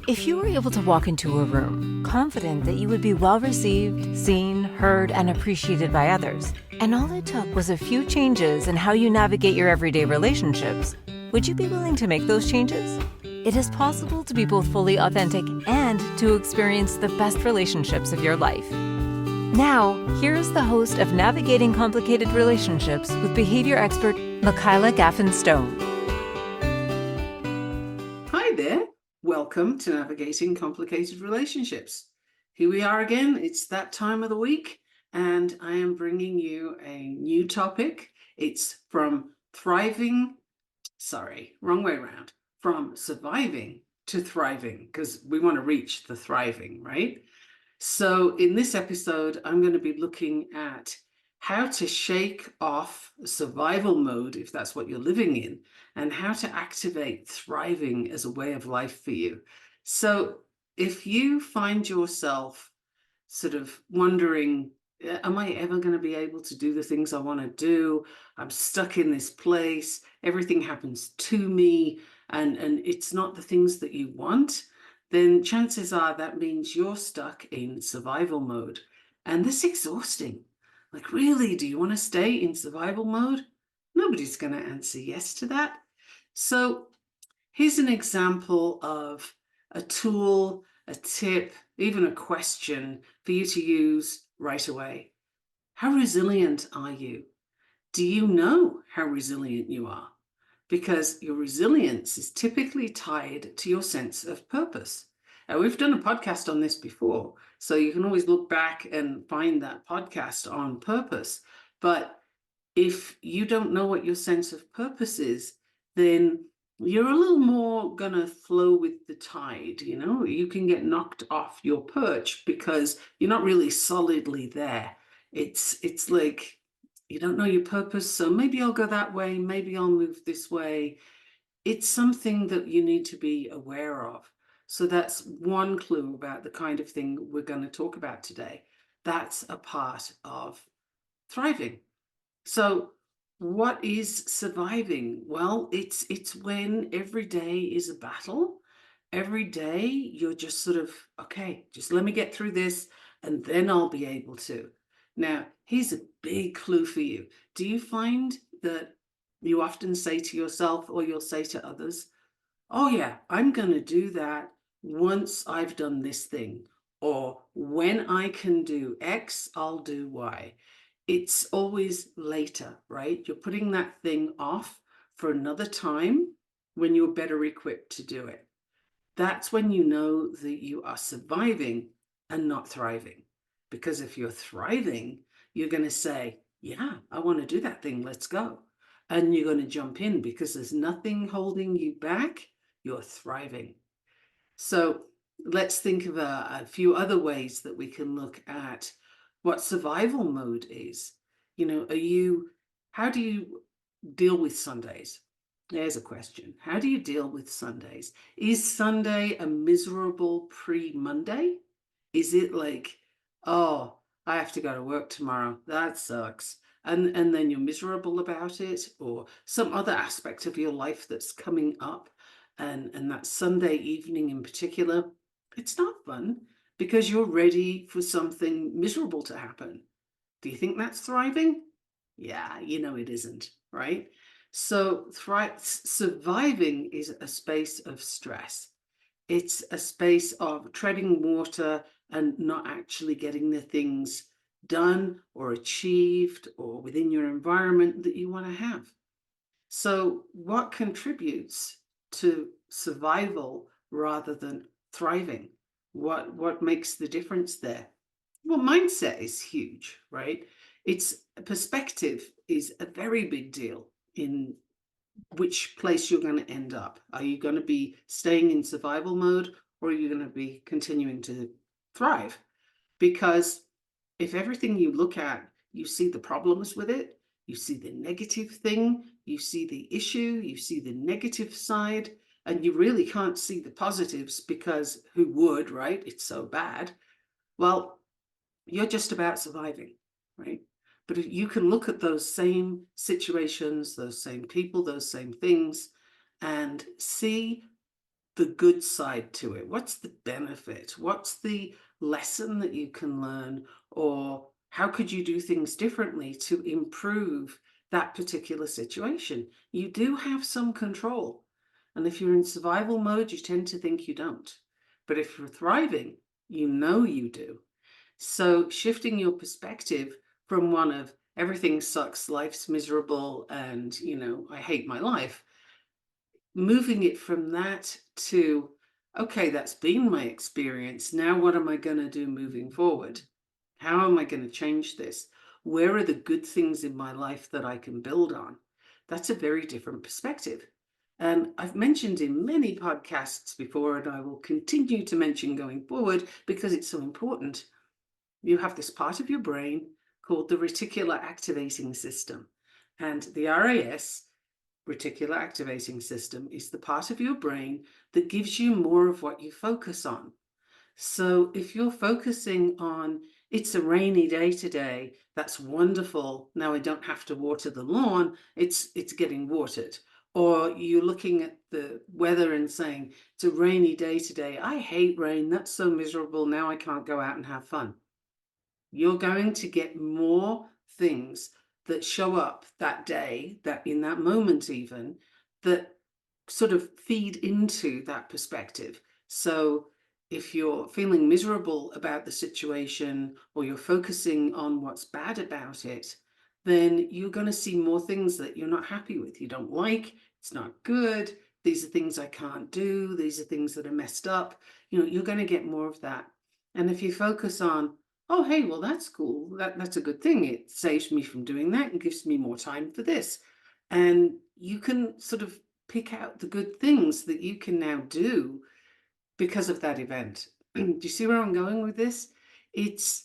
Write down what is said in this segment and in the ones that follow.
If you were able to walk into a room, confident that you would be well received, seen, heard, and appreciated by others, and all it took was a few changes in how you navigate your everyday relationships, would you be willing to make those changes? It is possible to be both fully authentic and to experience the best relationships of your life. Now, here is the host of Navigating Complicated Relationships with behavior expert Michaela Gaffen Stone. Hi there. Welcome to Navigating Complicated Relationships. Here we are again. It's that time of the week, and I am bringing you a new topic. It's from surviving to thriving, because we want to reach the thriving, right? So in this episode, I'm going to be looking at how to shake off survival mode, if that's what you're living in, and how to activate thriving as a way of life for you. So if you find yourself sort of wondering, am I ever going to be able to do the things I want to do? I'm stuck in this place. Everything happens to me, and it's not the things that you want, then chances are that means you're stuck in survival mode. And that's exhausting. Like, really, do you want to stay in survival mode? Nobody's going to answer yes to that. So here's an example of a tool, a tip, even a question for you to use right away. How resilient are you? Do you know how resilient you are? Because your resilience is typically tied to your sense of purpose. We've done a podcast on this before, so you can always look back and find that podcast on purpose. But if you don't know what your sense of purpose is, then you're a little more gonna flow with the tide. You can get knocked off your perch because you're not really solidly there. It's like, you don't know your purpose, so maybe I'll go that way, maybe I'll move this way. It's something that you need to be aware of. So that's one clue about the kind of thing we're going to talk about today. That's a part of thriving. So what is surviving? Well, it's when every day is a battle. Every day you're just sort of, okay, just let me get through this and then I'll be able to. Now, here's a big clue for you. Do you find that you often say to yourself, or you'll say to others, oh yeah, I'm going to do that once I've done this thing, or when I can do X, I'll do Y. It's always later, right? You're putting that thing off for another time when you're better equipped to do it. That's when you know that you are surviving and not thriving. Because if you're thriving, you're going to say, yeah, I want to do that thing. Let's go. And you're going to jump in because there's nothing holding you back. You're thriving. So let's think of a few other ways that we can look at what survival mode is. How do you deal with Sundays? There's a question. How do you deal with Sundays? Is Sunday a miserable pre-Monday? Is it like, oh, I have to go to work tomorrow. That sucks. And then you're miserable about it, or some other aspect of your life that's coming up, and that Sunday evening in particular, it's not fun because you're ready for something miserable to happen. Do you think that's thriving? Yeah, it isn't, right? So surviving is a space of stress. It's a space of treading water and not actually getting the things done or achieved or within your environment that you want to have. So what contributes to survival rather than thriving? What makes the difference there? Well, mindset is huge, right? It's perspective is a very big deal in which place you're going to end up. Are you going to be staying in survival mode, or are you going to be continuing to thrive? Because if everything you look at, you see the problems with it, you see the negative thing, you see the issue, you see the negative side, and you really can't see the positives because who would, right? It's so bad. Well, you're just about surviving, right? But if you can look at those same situations, those same people, those same things, and see the good side to it? What's the benefit? What's the lesson that you can learn? Or how could you do things differently to improve that particular situation? You do have some control. And if you're in survival mode, you tend to think you don't. But if you're thriving, you know you do. So shifting your perspective from one of everything sucks, life's miserable, and, I hate my life, moving it from that to, okay, that's been my experience. Now, what am I going to do moving forward? How am I going to change this? Where are the good things in my life that I can build on? That's a very different perspective. And I've mentioned in many podcasts before, and I will continue to mention going forward because it's so important. You have this part of your brain called the reticular activating system. And the RAS, reticular activating system, is the part of your brain that gives you more of what you focus on. So if you're focusing on, it's a rainy day today, that's wonderful, now I don't have to water the lawn, it's getting watered. Or you're looking at the weather and saying, it's a rainy day today, I hate rain, that's so miserable, now I can't go out and have fun. You're going to get more things that show up that day, that in that moment even, that sort of feed into that perspective. So if you're feeling miserable about the situation, or you're focusing on what's bad about it, then you're going to see more things that you're not happy with. You don't like, it's not good, these are things I can't do, these are things that are messed up. You're going to get more of that. And if you focus on, oh, hey, well, that's cool, that's a good thing, it saves me from doing that and gives me more time for this. And you can sort of pick out the good things that you can now do because of that event. Do you see where I'm going with this? It's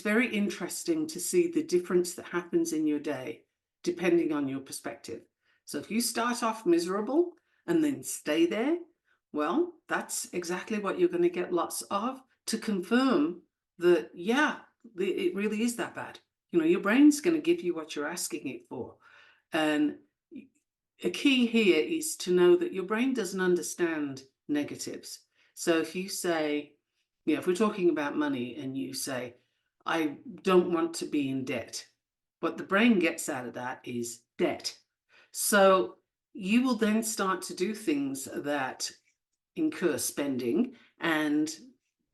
very interesting to see the difference that happens in your day depending on your perspective. So if you start off miserable and then stay there, well, that's exactly what you're going to get lots of, to confirm that, yeah, it really is that bad. Your brain's going to give you what you're asking it for. And a key here is to know that your brain doesn't understand negatives. So if you say, if we're talking about money and you say, I don't want to be in debt, what the brain gets out of that is debt. So you will then start to do things that incur spending and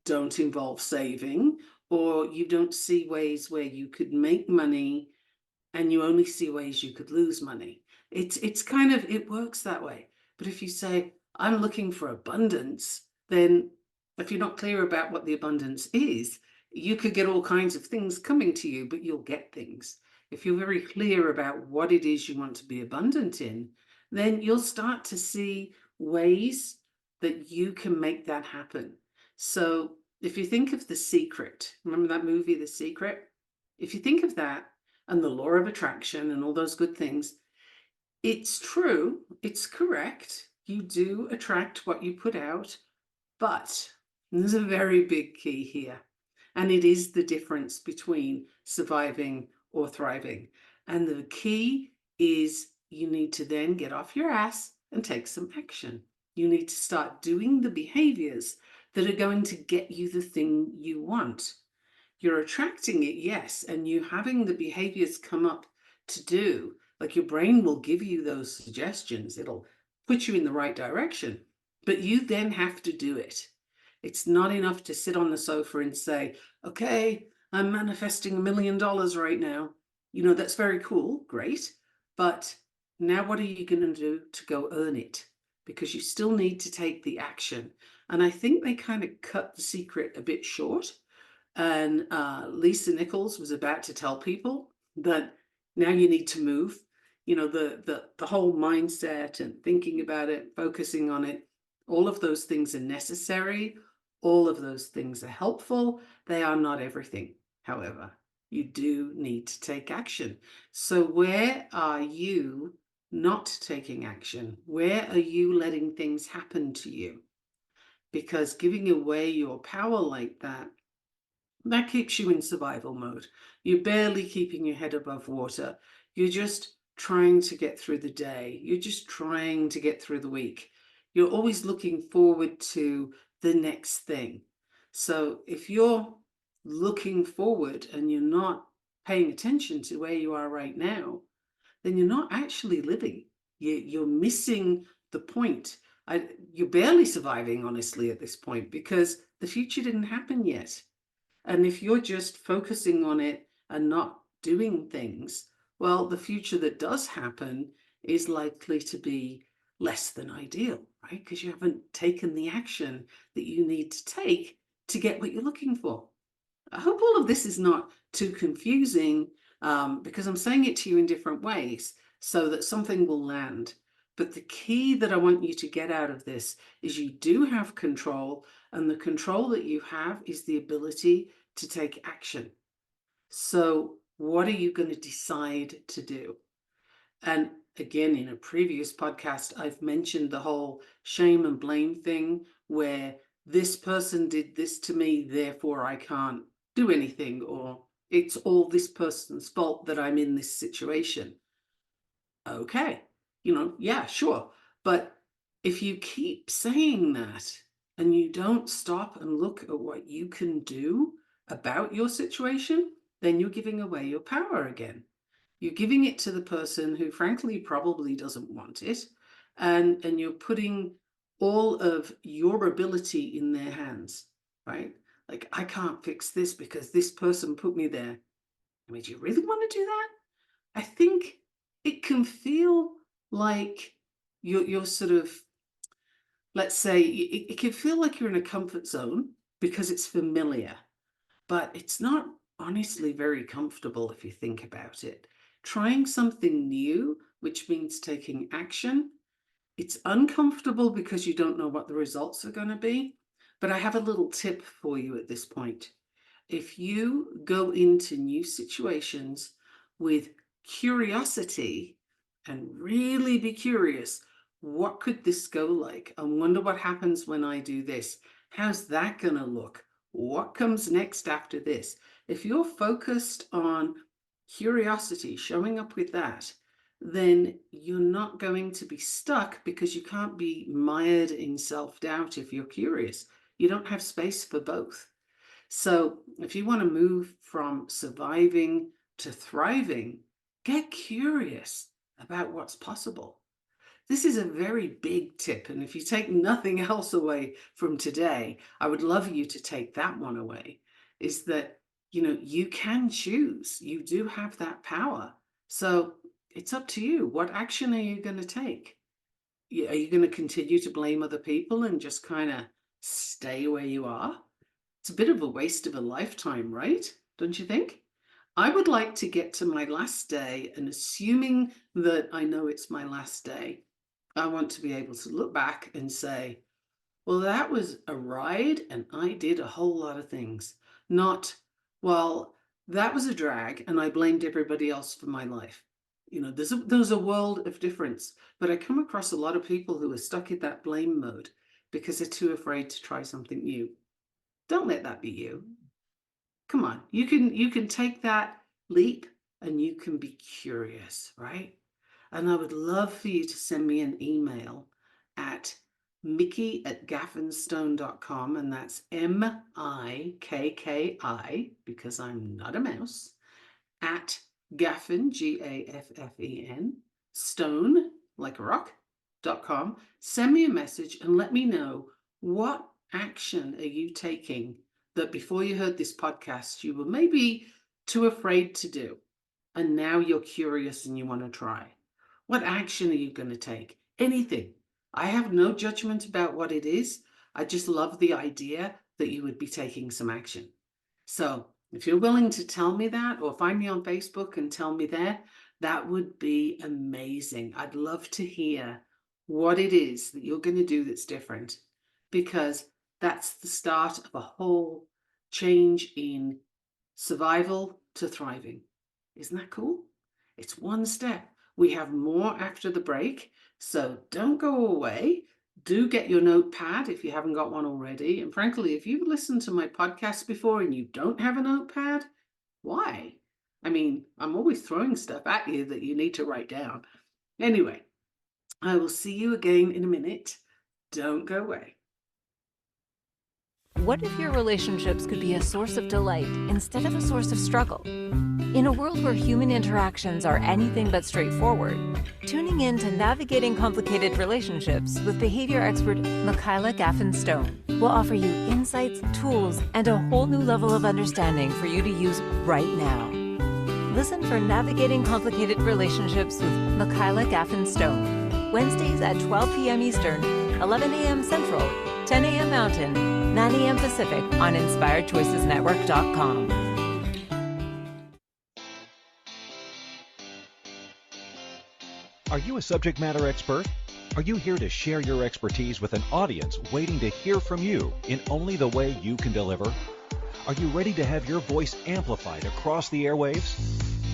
don't involve saving, or you don't see ways where you could make money and you only see ways you could lose money. It's kind of, it works that way. But if you say, I'm looking for abundance, then if you're not clear about what the abundance is, you could get all kinds of things coming to you, but you'll get things. If you're very clear about what it is you want to be abundant in, then you'll start to see ways that you can make that happen. So if you think of The Secret, remember that movie, The Secret? If you think of that, and the law of attraction and all those good things, it's true, it's correct. You do attract what you put out, but there's a very big key here. And it is the difference between surviving or thriving. And the key is you need to then get off your ass and take some action. You need to start doing the behaviors that are going to get you the thing you want. You're attracting it, yes, and you having the behaviors come up to do, like your brain will give you those suggestions. It'll put you in the right direction, but you then have to do it. It's not enough to sit on the sofa and say, okay, I'm manifesting $1 million right now. That's very cool, great. But now what are you going to do to go earn it? Because you still need to take the action. And I think they kind of cut The Secret a bit short. And Lisa Nichols was about to tell people that now you need to move. The whole mindset and thinking about it, focusing on it, all of those things are necessary. All of those things are helpful. They are not everything. However, you do need to take action. So where are you not taking action? Where are you letting things happen to you? Because giving away your power like that keeps you in survival mode. You're barely keeping your head above water. You're just trying to get through the day. You're just trying to get through the week. You're always looking forward to the next thing. So if you're looking forward and you're not paying attention to where you are right now, then you're not actually living. You're missing the point. You're barely surviving, honestly, at this point, because the future didn't happen yet. And if you're just focusing on it and not doing things, well, the future that does happen is likely to be less than ideal, right? Because you haven't taken the action that you need to take to get what you're looking for. I hope all of this is not too confusing, because I'm saying it to you in different ways so that something will land. But the key that I want you to get out of this is you do have control, and the control that you have is the ability to take action. So what are you going to decide to do? And again, in a previous podcast, I've mentioned the whole shame and blame thing, where this person did this to me, therefore I can't do anything, or it's all this person's fault that I'm in this situation. Okay, yeah, sure. But if you keep saying that and you don't stop and look at what you can do about your situation, then you're giving away your power again. You're giving it to the person who frankly probably doesn't want it, and you're putting all of your ability in their hands, right? Like, I can't fix this because this person put me there. I mean, do you really want to do that? I think it can feel like you're sort of, let's say, it can feel like you're in a comfort zone because it's familiar, but it's not honestly very comfortable if you think about it. Trying something new, which means taking action, it's uncomfortable because you don't know what the results are going to be. But I have a little tip for you at this point. If you go into new situations with curiosity and really be curious, what could this go like? I wonder what happens when I do this. How's that going to look? What comes next after this? If you're focused on curiosity, showing up with that, then you're not going to be stuck, because you can't be mired in self-doubt if you're curious. You don't have space for both. So if you want to move from surviving to thriving, get curious about what's possible. This is a very big tip. And if you take nothing else away from today, I would love you to take that one away, is that, you can choose. You do have that power. So it's up to you. What action are you going to take? Are you going to continue to blame other people and just kind of stay where you are? It's a bit of a waste of a lifetime, right? Don't you think? I would like to get to my last day, and assuming that I know it's my last day, I want to be able to look back and say, well, that was a ride and I did a whole lot of things. Not, well, that was a drag and I blamed everybody else for my life. There's a world of difference. But I come across a lot of people who are stuck in that blame mode because they're too afraid to try something new. Don't let that be you. Come on, you can take that leap and you can be curious, right? And I would love for you to send me an email at mickey@gaffenstone.com, and that's MIKKI, because I'm not a mouse, at Gaffen, Gaffen, Stone, like a rock.com. Send me a message and let me know, what action are you taking that before you heard this podcast you were maybe too afraid to do, and now you're curious and you want to try? What action are you going to take? Anything. I have no judgment about what it is. I just love the idea that you would be taking some action. So if you're willing to tell me that, or find me on Facebook and tell me that would be amazing. I'd love to hear what it is that you're going to do that's different, because that's the start of a whole change in survival to thriving. Isn't that cool? It's one step. We have more after the break, so don't go away. Do get your notepad if you haven't got one already. And frankly, if you've listened to my podcast before and you don't have a notepad, why? I mean, I'm always throwing stuff at you that you need to write down. Anyway, I will see you again in a minute. Don't go away. What if your relationships could be a source of delight instead of a source of struggle? In a world where human interactions are anything but straightforward, tuning in to Navigating Complicated Relationships with behavior expert Michaela Gaffen Stone will offer you insights, tools, and a whole new level of understanding for you to use right now. Listen for Navigating Complicated Relationships with Michaela Gaffen Stone, Wednesdays at 12 p.m. Eastern, 11 a.m. Central, 10 a.m. Mountain, 9 a.m. Pacific on InspiredChoicesNetwork.com. Are you a subject matter expert? Are you here to share your expertise with an audience waiting to hear from you in only the way you can deliver? Are you ready to have your voice amplified across the airwaves?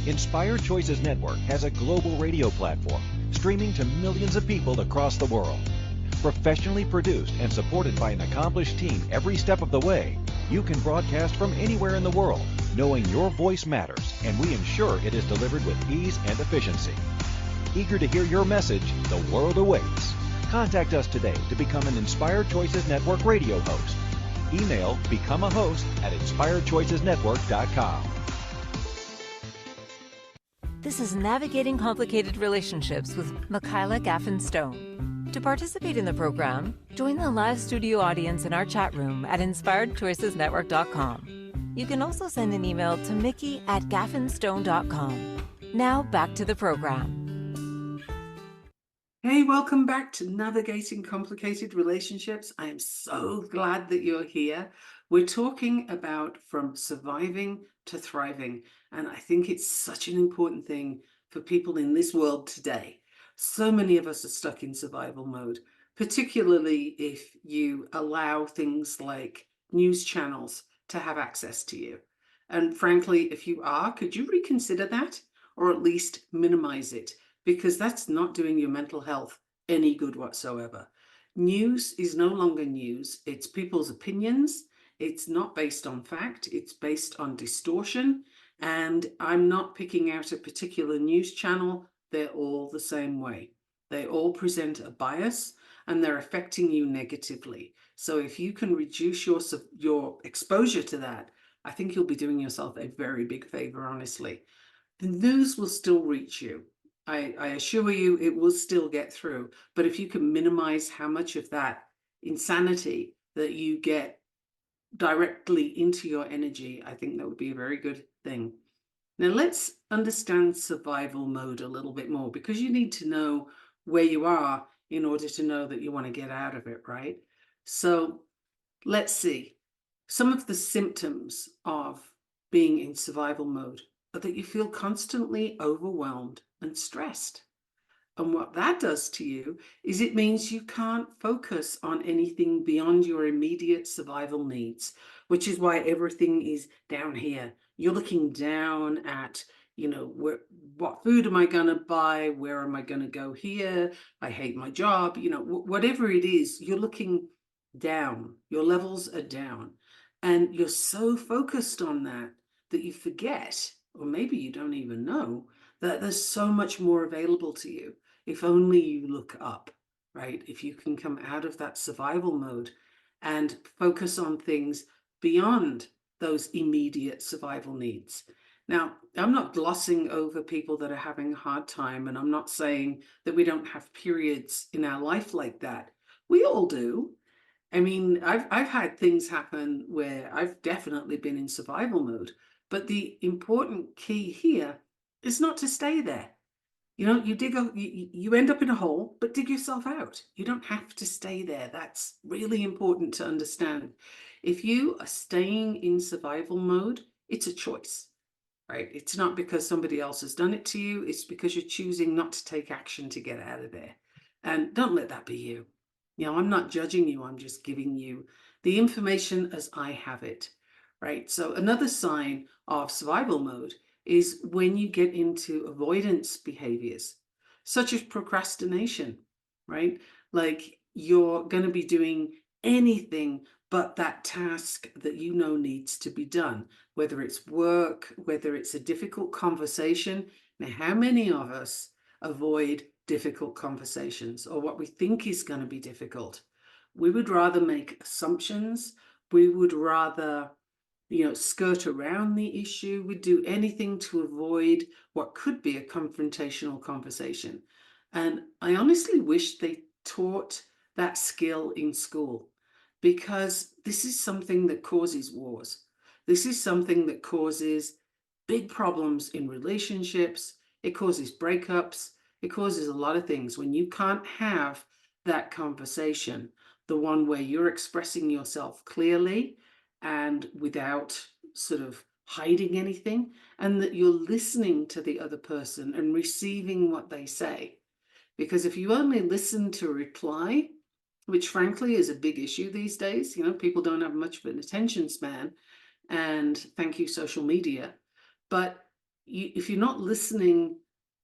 Inspired Choices Network has a global radio platform streaming to millions of people across the world. Professionally produced and supported by an accomplished team every step of the way, you can broadcast from anywhere in the world, knowing your voice matters, and we ensure it is delivered with ease and efficiency. Eager to hear your message, the world awaits. Contact us today to become an Inspired Choices Network radio host. Email become a host at inspiredchoicesnetwork.com. This is Navigating Complicated Relationships with Michaela Gaffen Stone. To participate in the program, join the live studio audience in our chat room at InspiredChoicesNetwork.com. You can also send an email to mickey@gaffenstone.com. Now back to the program. Hey, welcome back to Navigating Complicated Relationships. I am so glad that you're here. We're talking about from surviving to thriving, and I think it's such an important thing for people in this world today. So many of us are stuck in survival mode, particularly if you allow things like news channels to have access to you. And frankly, if you are, could you reconsider that, or at least minimize it? Because that's not doing your mental health any good whatsoever. News is no longer news. It's people's opinions. It's not based on fact. It's based on distortion. And I'm not picking out a particular news channel. They're all the same way. They all present a bias and they're affecting you negatively. So if you can reduce your exposure to that, I think you'll be doing yourself a very big favor, honestly. The news will still reach you. I assure you it will still get through. But if you can minimize how much of that insanity that you get directly into your energy, I think that would be a very good thing. Now let's understand survival mode a little bit more, because you need to know where you are in order to know that you want to get out of it, right? So let's see. Some of the symptoms of being in survival mode are that you feel constantly overwhelmed and stressed. And what that does to you is it means you can't focus on anything beyond your immediate survival needs, which is why everything is down here. You're looking down at, what food am I going to buy? Where am I going to go here? I hate my job. Whatever it is, you're looking down. Your levels are down. And you're so focused on that you forget, or maybe you don't even know, that there's so much more available to you if only you look up, right? If you can come out of that survival mode and focus on things beyond those immediate survival needs. Now, I'm not glossing over people that are having a hard time, and I'm not saying that we don't have periods in our life like that. We all do. I mean, I've had things happen where I've definitely been in survival mode. But the important key here is not to stay there. You end up in a hole, but dig yourself out. You don't have to stay there. That's really important to understand. If you are staying in survival mode, it's a choice, right? It's not because somebody else has done it to you. It's because you're choosing not to take action to get out of there. And don't let that be you. I'm not judging you. I'm just giving you the information as I have it. Right. So another sign of survival mode is when you get into avoidance behaviors, such as procrastination, right? Like you're going to be doing anything but that task that needs to be done, whether it's work, whether it's a difficult conversation. Now, how many of us avoid difficult conversations or what we think is going to be difficult? We would rather make assumptions. We would rather, skirt around the issue. We'd do anything to avoid what could be a confrontational conversation. And I honestly wish they taught that skill in school, because this is something that causes wars. This is something that causes big problems in relationships. It causes breakups. It causes a lot of things when you can't have that conversation, the one where you're expressing yourself clearly and without sort of hiding anything, and that you're listening to the other person and receiving what they say. Because if you only listen to reply, which frankly is a big issue these days, people don't have much of an attention span, and thank you, social media. But if you're not listening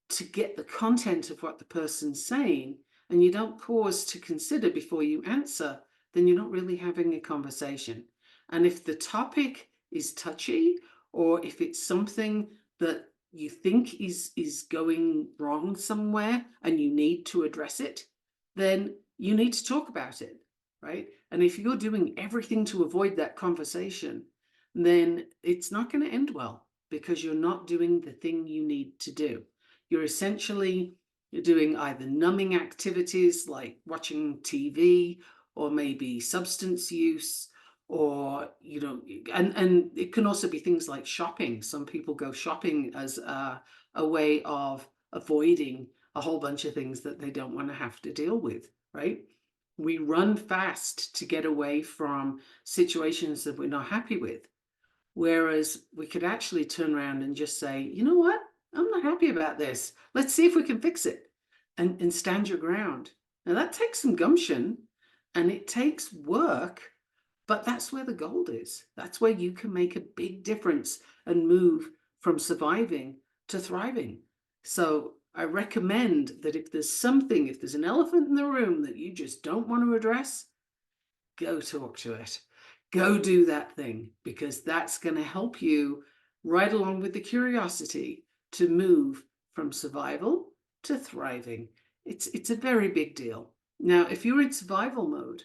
to get the content of what the person's saying, and you don't pause to consider before you answer, then you're not really having a conversation. And if the topic is touchy, or if it's something that you think is going wrong somewhere and you need to address it, then you need to talk about it, right? And if you're doing everything to avoid that conversation, then it's not going to end well, because you're not doing the thing you need to do. You're essentially doing either numbing activities like watching TV, or maybe substance use, or and it can also be things like shopping. Some people go shopping as a way of avoiding a whole bunch of things that they don't want to have to deal with, right? We run fast to get away from situations that we're not happy with. Whereas we could actually turn around and just say, you know what? I'm not happy about this. Let's see if we can fix it, and stand your ground. Now that takes some gumption and it takes work, but that's where the gold is. That's where you can make a big difference and move from surviving to thriving. So I recommend that if there's an elephant in the room that you just don't want to address, go talk to it. Go do that thing, because that's going to help you right along with the curiosity to move from survival to thriving. It's a very big deal. Now, if you're in survival mode,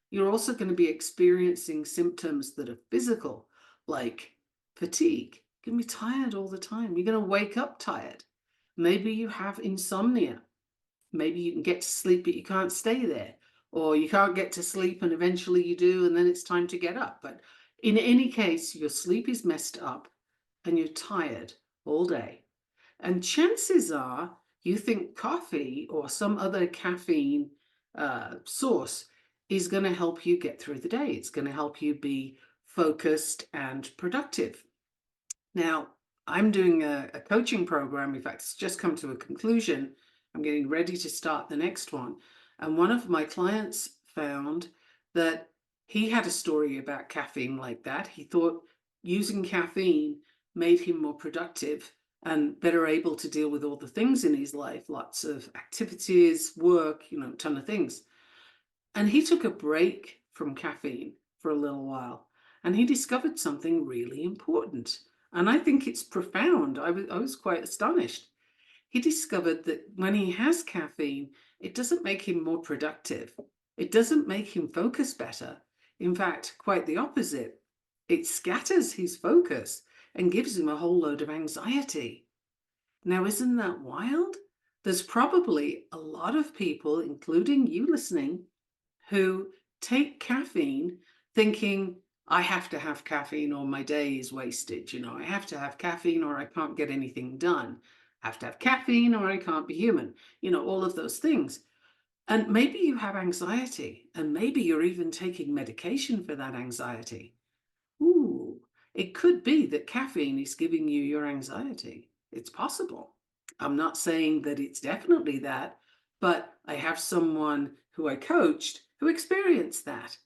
you're also going to be experiencing symptoms that are physical, like fatigue. You're going to be tired all the time. You're going to wake up tired. Maybe you have insomnia. Maybe you can get to sleep, but you can't stay there. Or you can't get to sleep and eventually you do, and then it's time to get up. But in any case, your sleep is messed up and you're tired all day. And chances are you think coffee or some other caffeine source is going to help you get through the day. It's going to help you be focused and productive. Now, I'm doing a coaching program. In fact, it's just come to a conclusion. I'm getting ready to start the next one. And one of my clients found that he had a story about caffeine like that. He thought using caffeine made him more productive and better able to deal with all the things in his life, lots of activities, work, a ton of things. And he took a break from caffeine for a little while, and he discovered something really important. And I think it's profound. I was quite astonished. He discovered that when he has caffeine, it doesn't make him more productive. It doesn't make him focus better. In fact, quite the opposite. It scatters his focus and gives him a whole load of anxiety. Now, isn't that wild? There's probably a lot of people, including you listening, who take caffeine thinking, I have to have caffeine or my day is wasted. I have to have caffeine or I can't get anything done. I have to have caffeine or I can't be human. All of those things. And maybe you have anxiety, and maybe you're even taking medication for that anxiety. Ooh, it could be that caffeine is giving you your anxiety. It's possible. I'm not saying that it's definitely that, but I have someone who I coached who experienced that.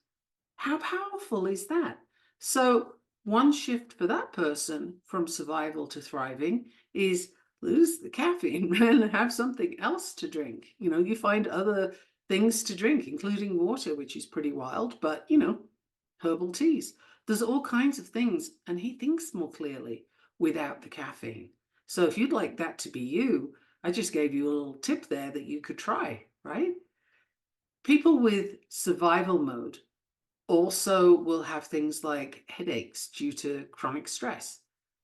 How powerful is that? So one shift for that person from survival to thriving is lose the caffeine and have something else to drink. You find other things to drink, including water, which is pretty wild, but herbal teas. There's all kinds of things, and he thinks more clearly without the caffeine. So if you'd like that to be you, I just gave you a little tip there that you could try, right? People with survival mode also will have things like headaches due to chronic stress,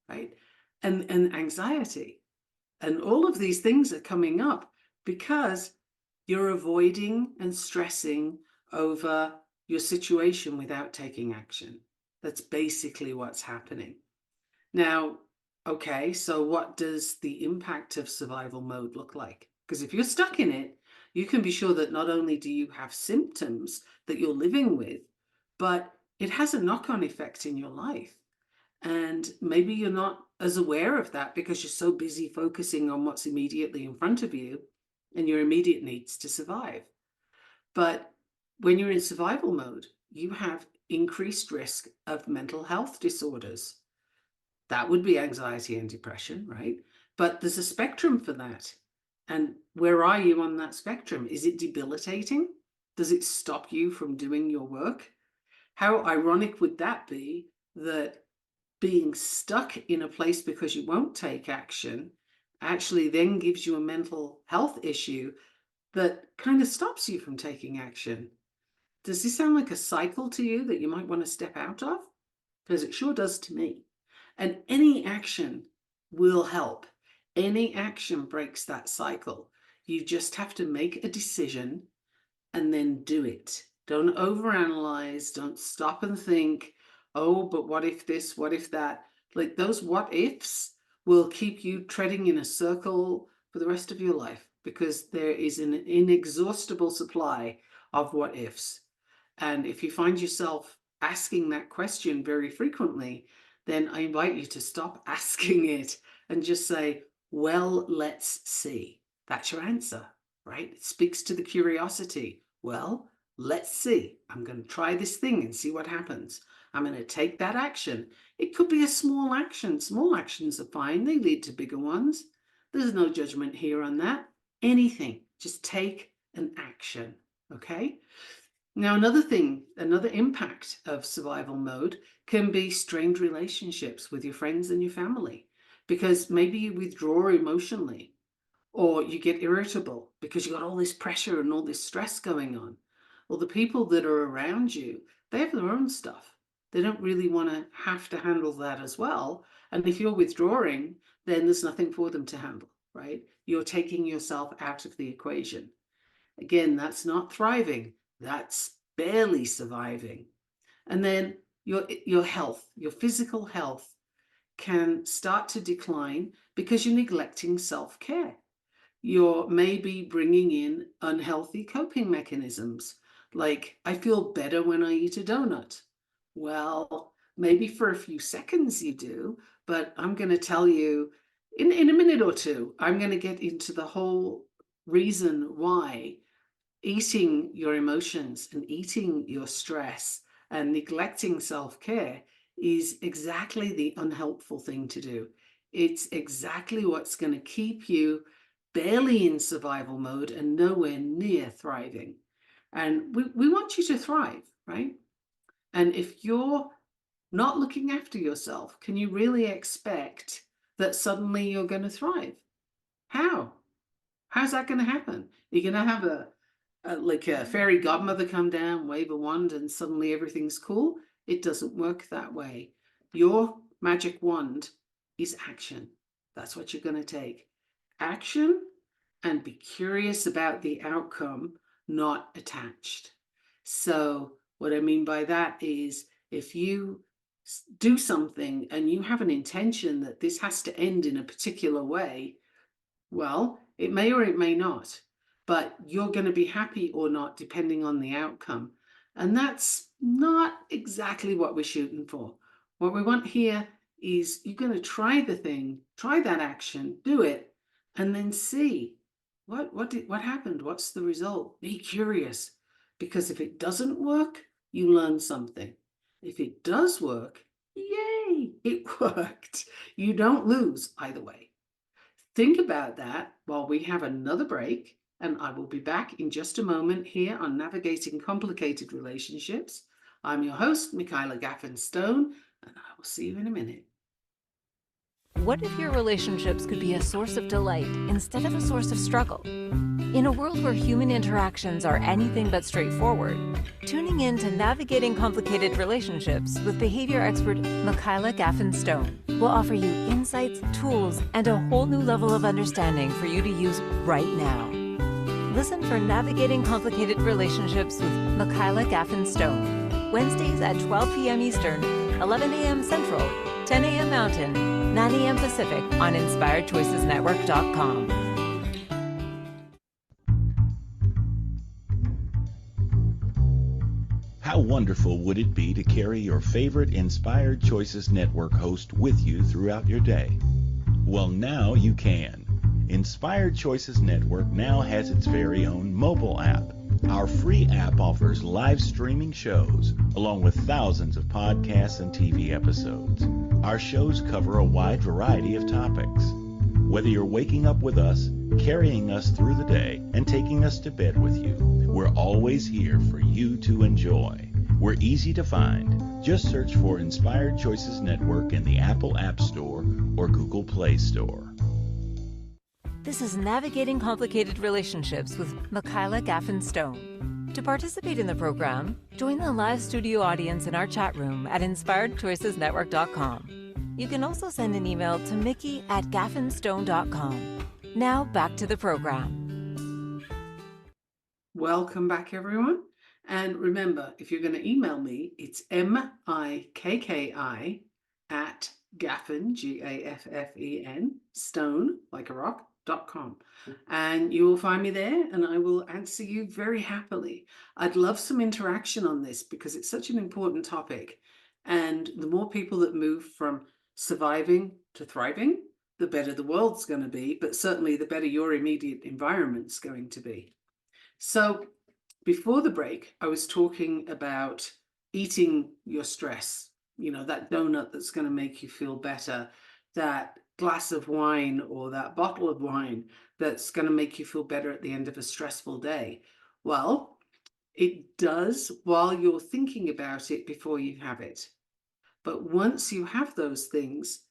right? And anxiety. And all of these things are coming up because you're avoiding and stressing over your situation without taking action. That's basically what's happening. Now, okay, so what does the impact of survival mode look like? Because if you're stuck in it, you can be sure that not only do you have symptoms that you're living with, but it has a knock-on effect in your life. And maybe you're not as aware of that because you're so busy focusing on what's immediately in front of you and your immediate needs to survive. But when you're in survival mode, you have increased risk of mental health disorders. That would be anxiety and depression, right? But there's a spectrum for that. And where are you on that spectrum? Is it debilitating? Does it stop you from doing your work? How ironic would that be, that being stuck in a place because you won't take action actually then gives you a mental health issue that kind of stops you from taking action? Does this sound like a cycle to you that you might want to step out of? Because it sure does to me. And any action will help. Any action breaks that cycle. You just have to make a decision and then do it. Don't overanalyze. Don't stop and think, oh, but what if this, what if that? Like, those what ifs will keep you treading in a circle for the rest of your life, because there is an inexhaustible supply of what ifs. And if you find yourself asking that question very frequently, then I invite you to stop asking it and just say, well, let's see. That's your answer, right? It speaks to the curiosity. Well, let's see. I'm going to try this thing and see what happens. I'm going to take that action. It could be a small action. Small actions are fine. They lead to bigger ones. There's no judgment here on that. Anything. Just take an action. Okay? Now, another thing, another impact of survival mode can be strained relationships with your friends and your family, because maybe you withdraw emotionally, or you get irritable because you got all this pressure and all this stress going on. Well, the people that are around you, they have their own stuff. They don't really want to handle that as well. And if you're withdrawing, then there's nothing for them to handle, right? You're taking yourself out of the equation. Again, that's not thriving. That's barely surviving. And then your health, your physical health can start to decline because you're neglecting self-care. You're maybe bringing in unhealthy coping mechanisms, like, I feel better when I eat a donut. Well, maybe for a few seconds you do, but I'm going to tell you in a minute or two, I'm going to get into the whole reason why eating your emotions and eating your stress and neglecting self-care is exactly the unhelpful thing to do. It's exactly what's going to keep you barely in survival mode and nowhere near thriving. And we want you to thrive, right? And if you're not looking after yourself, can you really expect that suddenly you're going to thrive? How? How's that going to happen? You're going to have like a fairy godmother come down, wave a wand, and suddenly everything's cool? It doesn't work that way. Your magic wand is action. That's what you're going to take. Action, and be curious about the outcome, not attached. So what I mean by that is, if you do something and you have an intention that this has to end in a particular way, well, it may or it may not, but you're going to be happy or not depending on the outcome. And that's not exactly what we're shooting for. What we want here is, you're going to try the thing, try that action, do it, and then see what happened, what's the result. Be curious, because if it doesn't work, you learn something. If it does work, yay, it worked. You don't lose either way. Think about that while we have another break, and I will be back in just a moment here on Navigating Complicated Relationships. I'm your host, Michaela Gaffen Stone, and I will see you in a minute. What if your relationships could be a source of delight instead of a source of struggle? In a world where human interactions are anything but straightforward, tuning in to Navigating Complicated Relationships with behavior expert Michaela Gaffen Stone will offer you insights, tools, and a whole new level of understanding for you to use right now. Listen for Navigating Complicated Relationships with Michaela Gaffen Stone, Wednesdays at 12 p.m. Eastern, 11 a.m. Central, 10 a.m. Mountain, 9 a.m. Pacific on InspiredChoicesNetwork.com. How wonderful would it be to carry your favorite Inspired Choices Network host with you throughout your day? Well, now you can. Inspired Choices Network now has its very own mobile app. Our free app offers live streaming shows, along with thousands of podcasts and TV episodes. Our shows cover a wide variety of topics. Whether you're waking up with us, carrying us through the day, and taking us to bed with you, we're always here for you to enjoy. We're easy to find. Just search for Inspired Choices Network in the Apple App Store or Google Play Store. This is Navigating Complicated Relationships with Michaela Gaffen Stone. To participate in the program, join the live studio audience in our chat room at InspiredChoicesNetwork.com. You can also send an email to mickey@gaffenstone.com. Now back to the program. Welcome back, everyone. And remember, if you're going to email me, it's MIKKI at Gaffen, Gaffen, stone, like a rock.com. And you will find me there and I will answer you very happily. I'd love some interaction on this because it's such an important topic. And the more people that move from surviving to thriving, the better the world's going to be, but certainly the better your immediate environment's going to be. So before the break, I was talking about eating your stress, that donut that's going to make you feel better, that glass of wine or that bottle of wine that's going to make you feel better at the end of a stressful day. Well, it does while you're thinking about it before you have it. But once you have those things,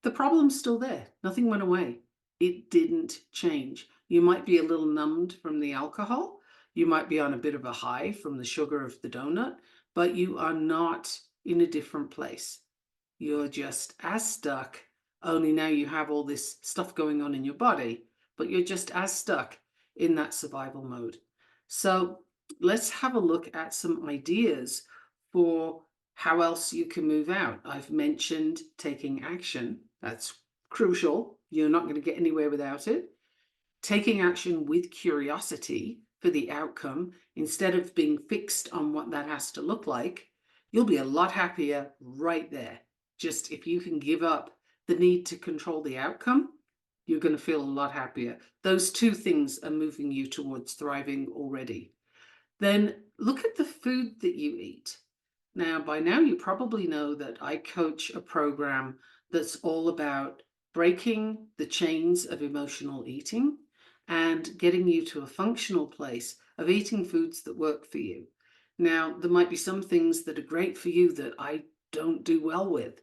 the problem's still there. Nothing went away. It didn't change. You might be a little numbed from the alcohol. You might be on a bit of a high from the sugar of the donut, but you are not in a different place. You're just as stuck, only now you have all this stuff going on in your body, but you're just as stuck in that survival mode. So let's have a look at some ideas for how else you can move out. I've mentioned taking action. That's crucial. You're not going to get anywhere without it. Taking action with curiosity for the outcome, instead of being fixed on what that has to look like, you'll be a lot happier right there. Just if you can give up the need to control the outcome, you're going to feel a lot happier. Those two things are moving you towards thriving already. Then look at the food that you eat. Now, by now, you probably know that I coach a program that's all about breaking the chains of emotional eating and getting you to a functional place of eating foods that work for you. Now, there might be some things that are great for you that I don't do well with.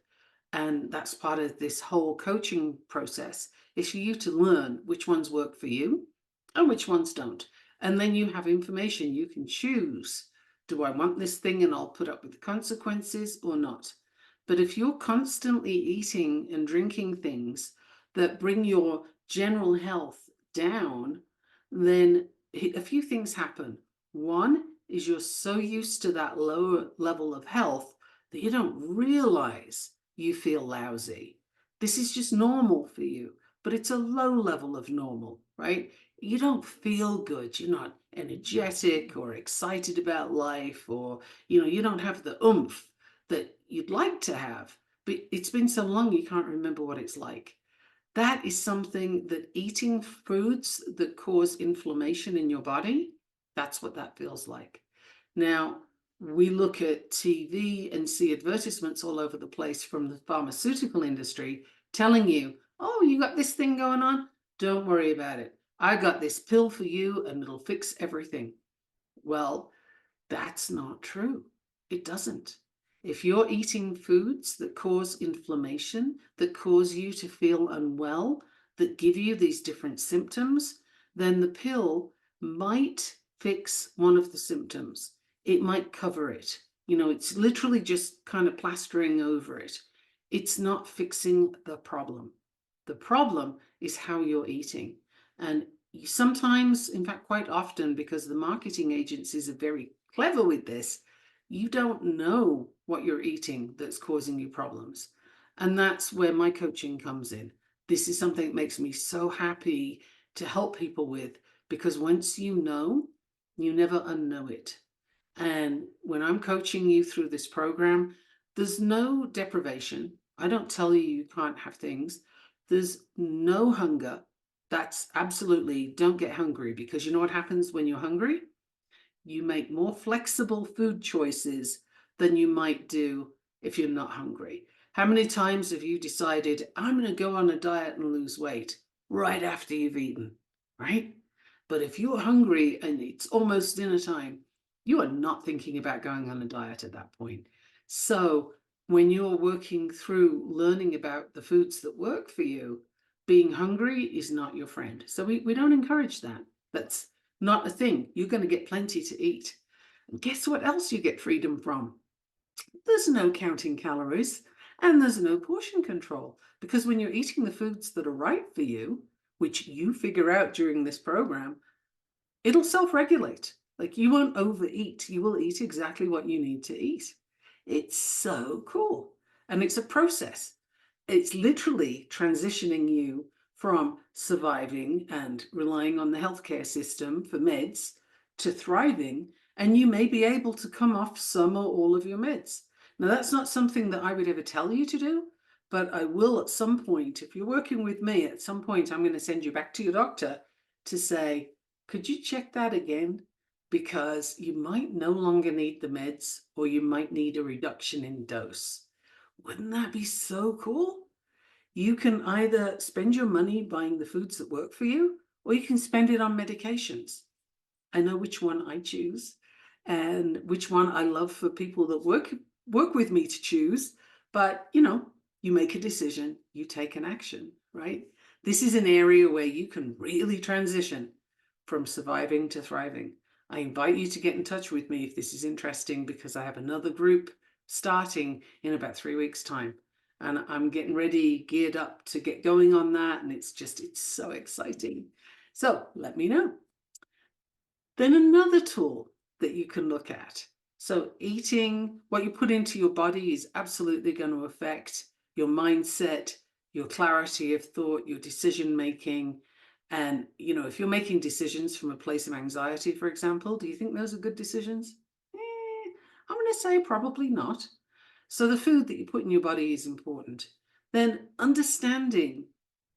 And that's part of this whole coaching process, is for you to learn which ones work for you and which ones don't. And then you have information you can choose. Do I want this thing and I'll put up with the consequences or not? But if you're constantly eating and drinking things that bring your general health down, then a few things happen. One is you're so used to that lower level of health that you don't realize you feel lousy. This is just normal for you, but it's a low level of normal, right? You don't feel good. You're not energetic or excited about life, or, you don't have the oomph that you'd like to have, but it's been so long you can't remember what it's like. That is something that eating foods that cause inflammation in your body, that's what that feels like. Now, we look at TV and see advertisements all over the place from the pharmaceutical industry telling you, oh, you got this thing going on? Don't worry about it. I got this pill for you and it'll fix everything. Well, that's not true. It doesn't. If you're eating foods that cause inflammation, that cause you to feel unwell, that give you these different symptoms, then the pill might fix one of the symptoms. It might cover it. It's literally just kind of plastering over it. It's not fixing the problem. The problem is how you're eating. And sometimes, in fact, quite often, because the marketing agencies are very clever with this, you don't know what you're eating that's causing you problems. And that's where my coaching comes in. This is something that makes me so happy to help people with, because once you know, you never unknow it. And when I'm coaching you through this program, there's no deprivation. I don't tell you you can't have things. There's no hunger. That's absolutely, don't get hungry, because you know what happens when you're hungry? You make more flexible food choices than you might do if you're not hungry. How many times have you decided, I'm going to go on a diet and lose weight right after you've eaten, right? But if you're hungry and it's almost dinner time, you are not thinking about going on a diet at that point. So when you're working through learning about the foods that work for you, being hungry is not your friend. So we don't encourage that. That's not a thing. You're going to get plenty to eat. And guess what else you get freedom from? There's no counting calories and there's no portion control, because when you're eating the foods that are right for you, which you figure out during this program, it'll self-regulate. Like, you won't overeat. You will eat exactly what you need to eat. It's so cool. And it's a process. It's literally transitioning you from surviving and relying on the healthcare system for meds to thriving. And you may be able to come off some or all of your meds. Now, that's not something that I would ever tell you to do, but I will at some point. If you're working with me, at some point, I'm going to send you back to your doctor to say, could you check that again? Because you might no longer need the meds, or you might need a reduction in dose. Wouldn't that be so cool? You can either spend your money buying the foods that work for you, or you can spend it on medications. I know which one I choose and which one I love for people that work with me to choose. But, you make a decision, you take an action, right? This is an area where you can really transition from surviving to thriving. I invite you to get in touch with me if this is interesting, because I have another group starting in about 3 weeks' time. And I'm getting ready, geared up to get going on that. And it's so exciting. So let me know. Then another tool that you can look at. So eating, what you put into your body is absolutely going to affect your mindset, your clarity of thought, your decision making. And, if you're making decisions from a place of anxiety, for example, do you think those are good decisions? I'm going to say probably not. So the food that you put in your body is important. Then understanding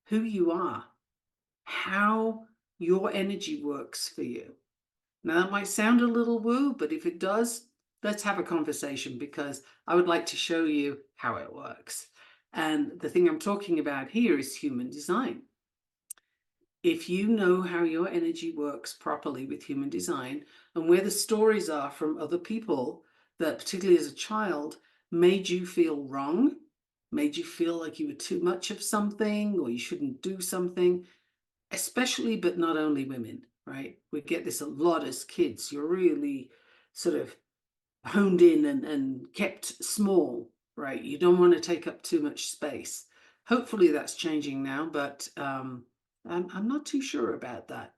who you are, how your energy works for you. Now, that might sound a little woo, but if it does, let's have a conversation, because I would like to show you how it works. And the thing I'm talking about here is human design. If you know how your energy works properly with human design, and where the stories are from other people that, particularly as a child, made you feel wrong, made you feel like you were too much of something or you shouldn't do something, especially, but not only women, right? We get this a lot as kids. You're really sort of honed in and kept small, right? You don't want to take up too much space. Hopefully that's changing now, but I'm not too sure about that.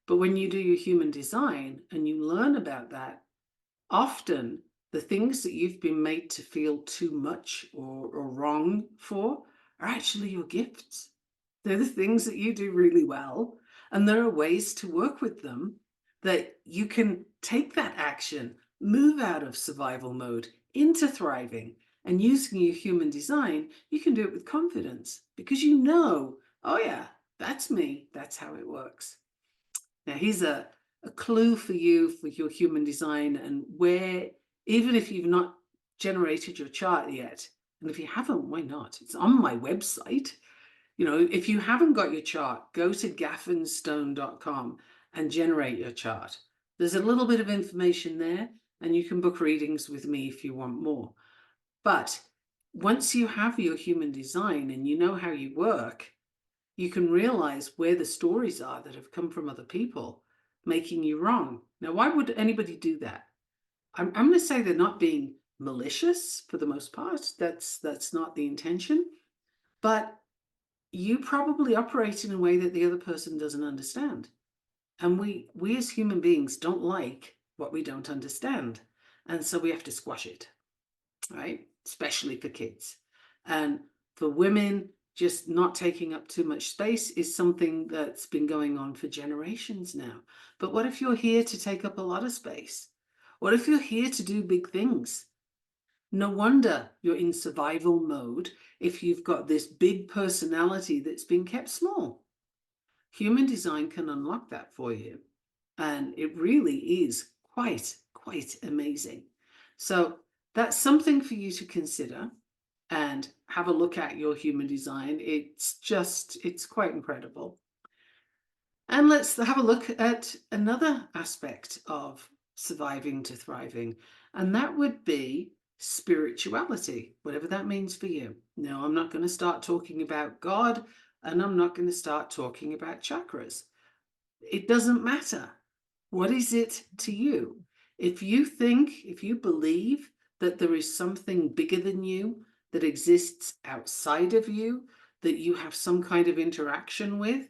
But when you do your human design and you learn about that, often the things that you've been made to feel too much or wrong for are actually your gifts. They're the things that you do really well. And there are ways to work with them that you can take that action, move out of survival mode into thriving. And using your human design, you can do it with confidence, because oh yeah, that's me. That's how it works. Now, here's a clue for you for your human design, and where, even if you've not generated your chart yet, and if you haven't, why not? It's on my website. If you haven't got your chart, go to gaffenstone.com and generate your chart. There's a little bit of information there, and you can book readings with me if you want more. But once you have your human design and you know how you work, you can realize where the stories are that have come from other people making you wrong. Now, why would anybody do that? I'm going to say they're not being malicious for the most part. That's not the intention. But you probably operate in a way that the other person doesn't understand. And we as human beings don't like what we don't understand. And so we have to squash it, right? Especially for kids. And for women, just not taking up too much space is something that's been going on for generations now. But what if you're here to take up a lot of space? What if you're here to do big things? No wonder you're in survival mode if you've got this big personality that's been kept small. Human design can unlock that for you. And it really is quite amazing. So that's something for you to consider and have a look at your human design. It's quite incredible. And let's have a look at another aspect of surviving to thriving, and that would be spirituality, whatever that means for you. Now, I'm not going to start talking about God, and I'm not going to start talking about chakras. It doesn't matter. What is it to you? If you believe that there is something bigger than you that exists outside of you, that you have some kind of interaction with,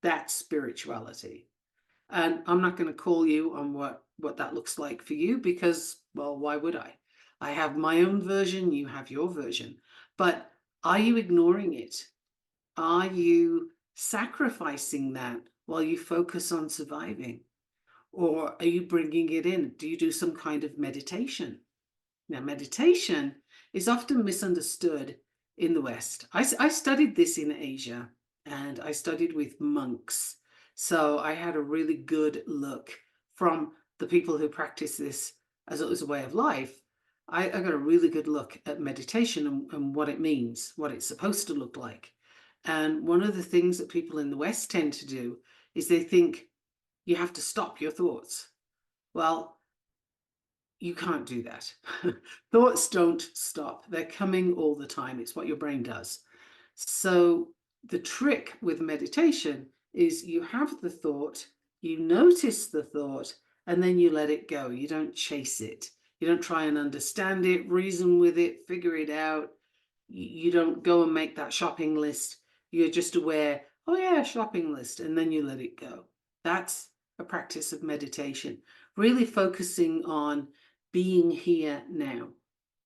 that's spirituality. And I'm not going to call you on what that looks like for you because, well, why would I? I have my own version, you have your version. But are you ignoring it? Are you sacrificing that while you focus on surviving? Or are you bringing it in? Do you do some kind of meditation? Now, meditation is often misunderstood in the West. I studied this in Asia, and I studied with monks. So I had a really good look from the people who practice this as a way of life. I got a really good look at meditation and what it means, what it's supposed to look like. And one of the things that people in the West tend to do is they think you have to stop your thoughts. Well, you can't do that. Thoughts don't stop. They're coming all the time. It's what your brain does. So the trick with meditation is you have the thought, you notice the thought, and then you let it go. You don't chase it. You don't try and understand it, reason with it, figure it out. You don't go and make that shopping list. You're just aware, oh yeah, shopping list, and then you let it go. That's a practice of meditation, really focusing on being here now,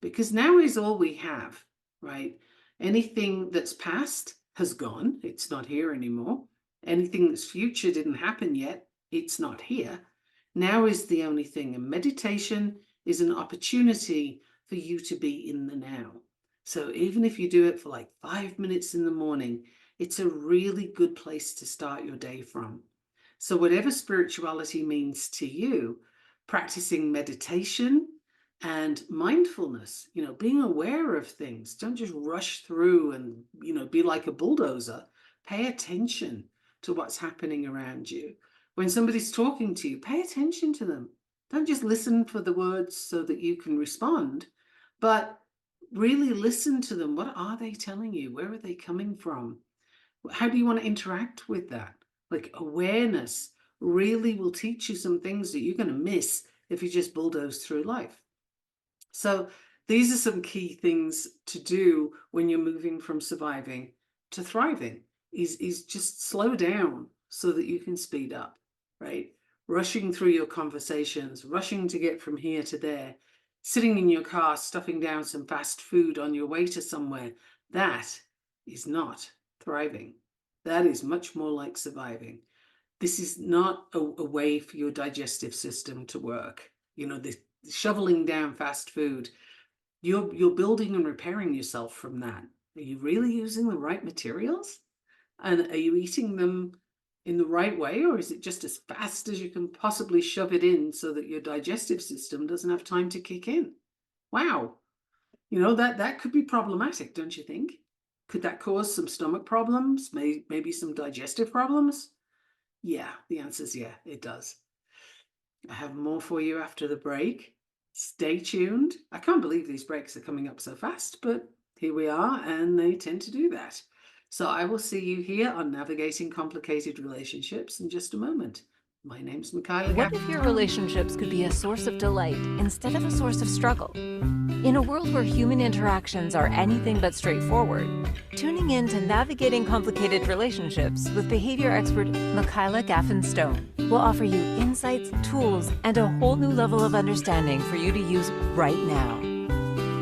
because now is all we have, right? Anything that's past has gone. It's not here anymore. Anything that's future didn't happen yet. It's not here. Now is the only thing. And meditation is an opportunity for you to be in the now. So even if you do it for like 5 minutes in the morning, it's a really good place to start your day from. So whatever spirituality means to you, practicing meditation and mindfulness, being aware of things. Don't just rush through and, be like a bulldozer. Pay attention to what's happening around you. When somebody's talking to you, pay attention to them. Don't just listen for the words so that you can respond, but really listen to them. What are they telling you? Where are they coming from? How do you want to interact with that? Like awareness really will teach you some things that you're going to miss if you just bulldoze through life. So these are some key things to do when you're moving from surviving to thriving is just slow down so that you can speed up, right? Rushing through your conversations, rushing to get from here to there, sitting in your car, stuffing down some fast food on your way to somewhere, that is not thriving. That is much more like surviving. This is not a way for your digestive system to work. The shoveling down fast food, you're building and repairing yourself from that. Are you really using the right materials? And are you eating them in the right way, or is it just as fast as you can possibly shove it in so that your digestive system doesn't have time to kick in? Wow. That could be problematic, don't you think? Could that cause some stomach problems, maybe some digestive problems? Yeah, the answer is yeah, it does. I have more for you after the break. Stay tuned. I can't believe these breaks are coming up so fast, but here we are, and they tend to do that. So I will see you here on Navigating Complicated Relationships in just a moment. My name's Michaela What Gaffen if your Stone. relationships could be a source of delight instead of a source of struggle? In a world where human interactions are anything but straightforward, tuning in to Navigating Complicated Relationships with behavior expert Michaela Gaffen Stone will offer you insights, tools, and a whole new level of understanding for you to use right now.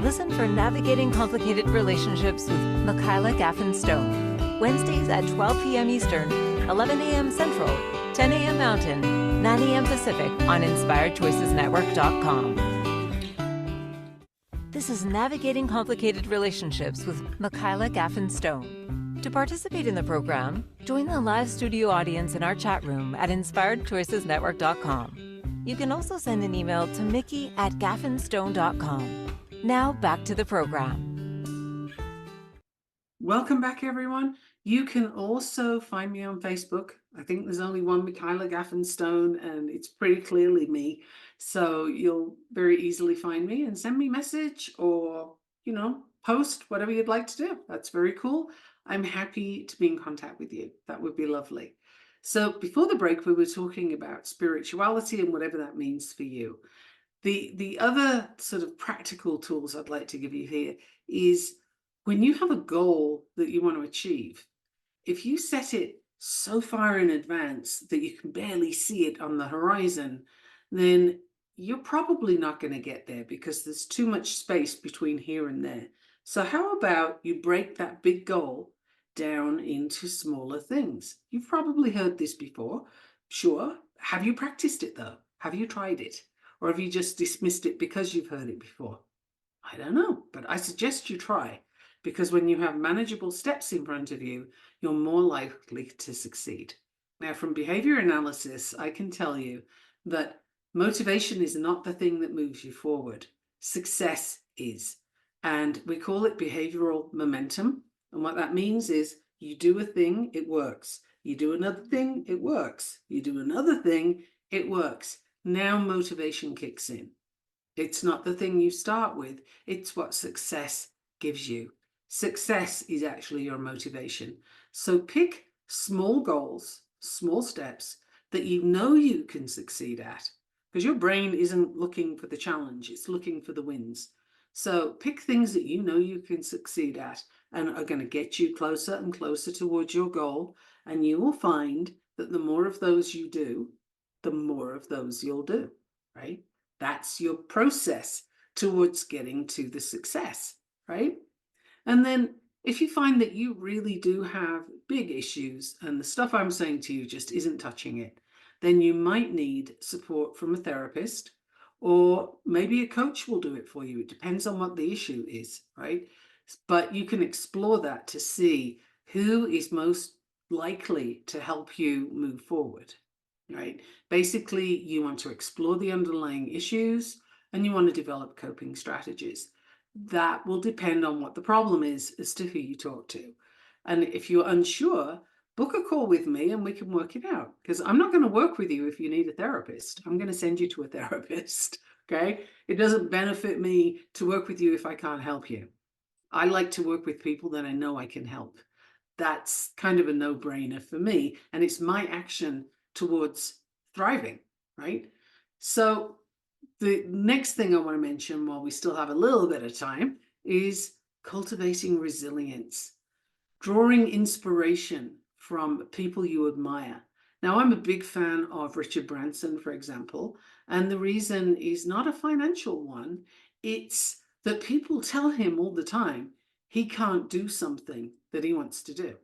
Listen for Navigating Complicated Relationships with Michaela Gaffen Stone, Wednesdays at 12 p.m. Eastern, 11 a.m. Central, 10 a.m. Mountain, 9 a.m. Pacific on InspiredChoicesNetwork.com. This is Navigating Complicated Relationships with Michaela Gaffen Stone. To participate in the program, join the live studio audience in our chat room at InspiredChoicesNetwork.com. You can also send an email to mickey@gaffenstone.com. Now back to the program. Welcome back, everyone. You can also find me on Facebook. I think there's only one Michaela Gaffen Stone, and it's pretty clearly me. So you'll very easily find me and send me a message or, post whatever you'd like to do. That's very cool. I'm happy to be in contact with you. That would be lovely. So before the break, we were talking about spirituality and whatever that means for you. The other sort of practical tools I'd like to give you here is when you have a goal that you want to achieve, if you set it so far in advance that you can barely see it on the horizon, then you're probably not going to get there because there's too much space between here and there. So how about you break that big goal down into smaller things? You've probably heard this before. Sure. Have you practiced it though? Have you tried it? Or have you just dismissed it because you've heard it before? I don't know, but I suggest you try, because when you have manageable steps in front of you, you're more likely to succeed. Now, from behavior analysis, I can tell you that motivation is not the thing that moves you forward. Success is. And we call it behavioral momentum. And what that means is you do a thing, it works. You do another thing, it works. You do another thing, it works. Now motivation kicks in. It's not the thing you start with, it's what success gives you. Success is actually your motivation. So pick small goals, small steps that you know you can succeed at, because your brain isn't looking for the challenge, it's looking for the wins. So pick things that you know you can succeed at and are going to get you closer and closer towards your goal. And you will find that the more of those you do, the more of those you'll do, right? That's your process towards getting to the success, right? And then if you find that you really do have big issues and the stuff I'm saying to you just isn't touching it, then you might need support from a therapist, or maybe a coach will do it for you. It depends on what the issue is, right? But you can explore that to see who is most likely to help you move forward, right? Basically, you want to explore the underlying issues and you want to develop coping strategies. That will depend on what the problem is as to who you talk to. And if you're unsure, book a call with me and we can work it out, because I'm not going to work with you if you need a therapist. I'm going to send you to a therapist. Okay? It doesn't benefit me to work with you if I can't help you. I like to work with people that I know I can help. That's kind of a no-brainer for me, and it's my action towards thriving, right? So the next thing I want to mention, while we still have a little bit of time, is cultivating resilience, drawing inspiration from people you admire. Now, I'm a big fan of Richard Branson, for example, and the reason is not a financial one. It's that people tell him all the time he can't do something that he wants to do.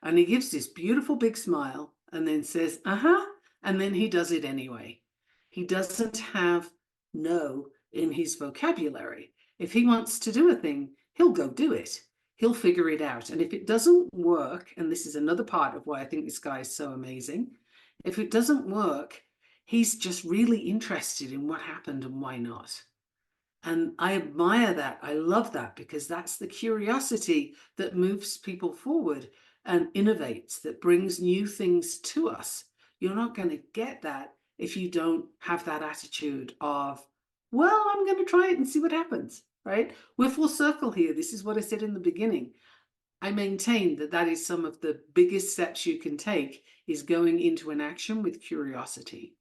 And he gives this beautiful big smile and then says, and then he does it anyway. He doesn't have no in his vocabulary. If he wants to do a thing, he'll go do it. He'll figure it out. And if it doesn't work, and this is another part of why I think this guy is so amazing, if it doesn't work, he's just really interested in what happened and why not. And I admire that. I love that, because that's the curiosity that moves people forward and innovates, that brings new things to us. You're not going to get that if you don't have that attitude of, Well, I'm going to try it and see what happens, right? We're full circle here. This is what I said in the beginning. I maintain that that is some of the biggest steps you can take, is going into an action with curiosity.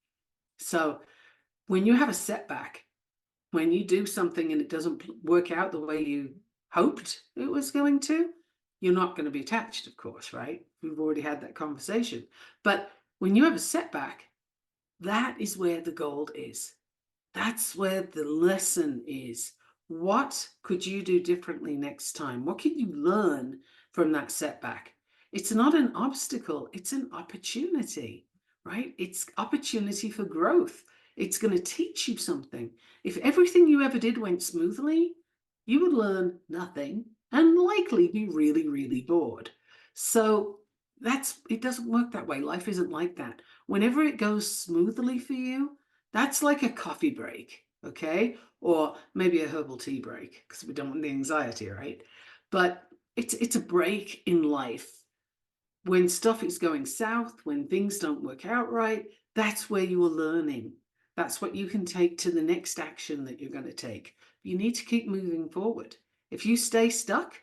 So when you have a setback, when you do something and it doesn't work out the way you hoped it was going to, you're not going to be attached, of course, right? We've already had that conversation. But when you have a setback, that is where the gold is. That's where the lesson is. What could you do differently next time? What can you learn from that setback? It's not an obstacle, it's an opportunity, right? It's opportunity for growth. It's going to teach you something. If everything you ever did went smoothly, you would learn nothing and likely be really, really bored. So it doesn't work that way. Life isn't like that. Whenever it goes smoothly for you, that's like a coffee break, okay? Or maybe a herbal tea break, because we don't want the anxiety, right? But it's a break in life. When stuff is going south, when things don't work out right, that's where you are learning. That's what you can take to the next action that you're going to take. You need to keep moving forward. If you stay stuck,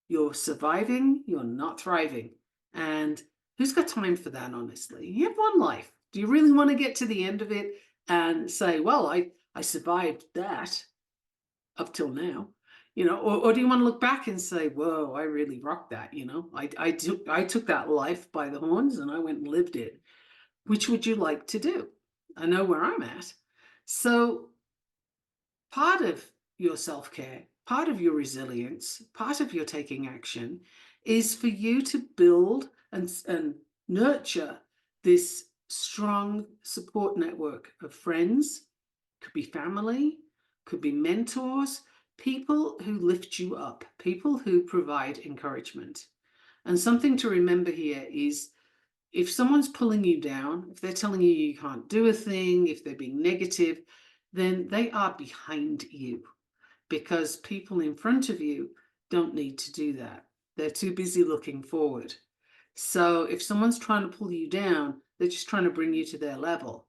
you're surviving, you're not thriving. And who's got time for that, honestly? You have one life. Do you really want to get to the end of it and say, well, I survived that up till now? Or do you want to look back and say, whoa, I really rocked that, I took that life by the horns and I went and lived it. Which would you like to do? I know where I'm at. So part of your self-care, part of your resilience, part of your taking action is for you to build and nurture this strong support network of friends, could be family, could be mentors, people who lift you up, people who provide encouragement. And something to remember here is, if someone's pulling you down, if they're telling you you can't do a thing, if they're being negative, then they are behind you, because people in front of you don't need to do that. They're too busy looking forward. So if someone's trying to pull you down, they're just trying to bring you to their level.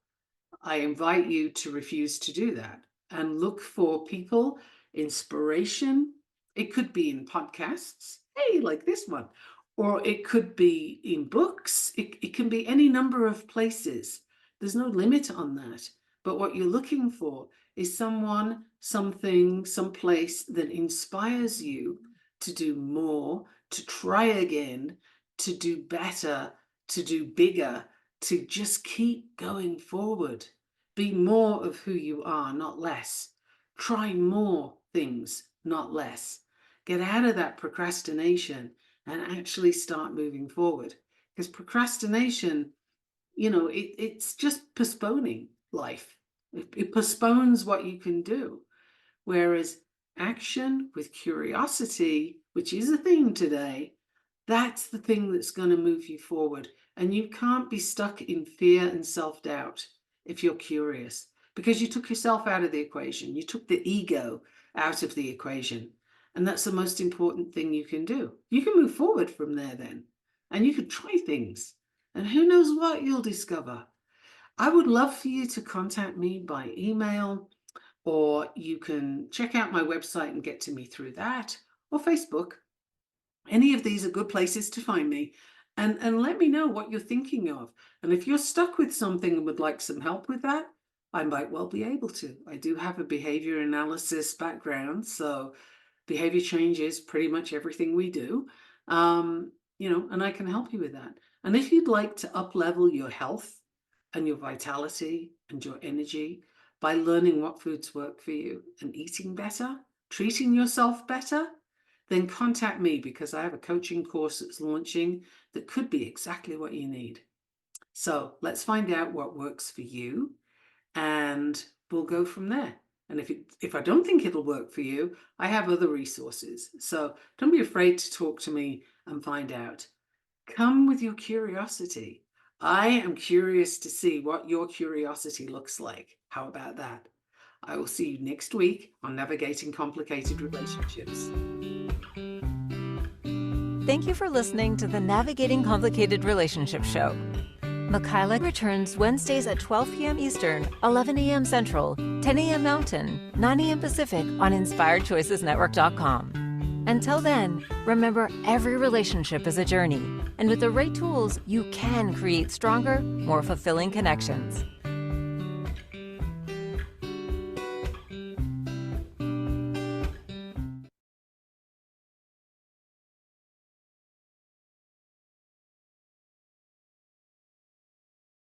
I invite you to refuse to do that and look for people, inspiration. It could be in podcasts, hey, like this one, or it could be in books. It can be any number of places. There's no limit on that. But what you're looking for is someone, something, someplace that inspires you to do more, to try again, to do better, to do bigger, to just keep going forward. Be more of who you are, not less. Try more things, not less. Get out of that procrastination and actually start moving forward. Because procrastination, it's just postponing life. It postpones what you can do. Whereas action with curiosity, which is a theme today, that's the thing that's going to move you forward. And you can't be stuck in fear and self-doubt if you're curious, because you took yourself out of the equation. You took the ego out of the equation. And that's the most important thing you can do. You can move forward from there then, and you can try things. And who knows what you'll discover. I would love for you to contact me by email, or you can check out my website and get to me through that, or Facebook. Any of these are good places to find me, and let me know what you're thinking of. And if you're stuck with something and would like some help with that, I might well be able to. I do have a behavior analysis background, so behavior change is pretty much everything we do. And I can help you with that. And if you'd like to up-level your health and your vitality and your energy by learning what foods work for you and eating better, treating yourself better, then contact me, because I have a coaching course that's launching that could be exactly what you need. So let's find out what works for you, and we'll go from there. And if I don't think it'll work for you, I have other resources. So don't be afraid to talk to me and find out. Come with your curiosity. I am curious to see what your curiosity looks like. How about that? I will see you next week on Navigating Complicated Relationships. Thank you for listening to the Navigating Complicated Relationships show. Michaela returns Wednesdays at 12 p.m. Eastern, 11 a.m. Central, 10 a.m. Mountain, 9 a.m. Pacific on InspiredChoicesNetwork.com. Until then, remember every relationship is a journey, and with the right tools, you can create stronger, more fulfilling connections.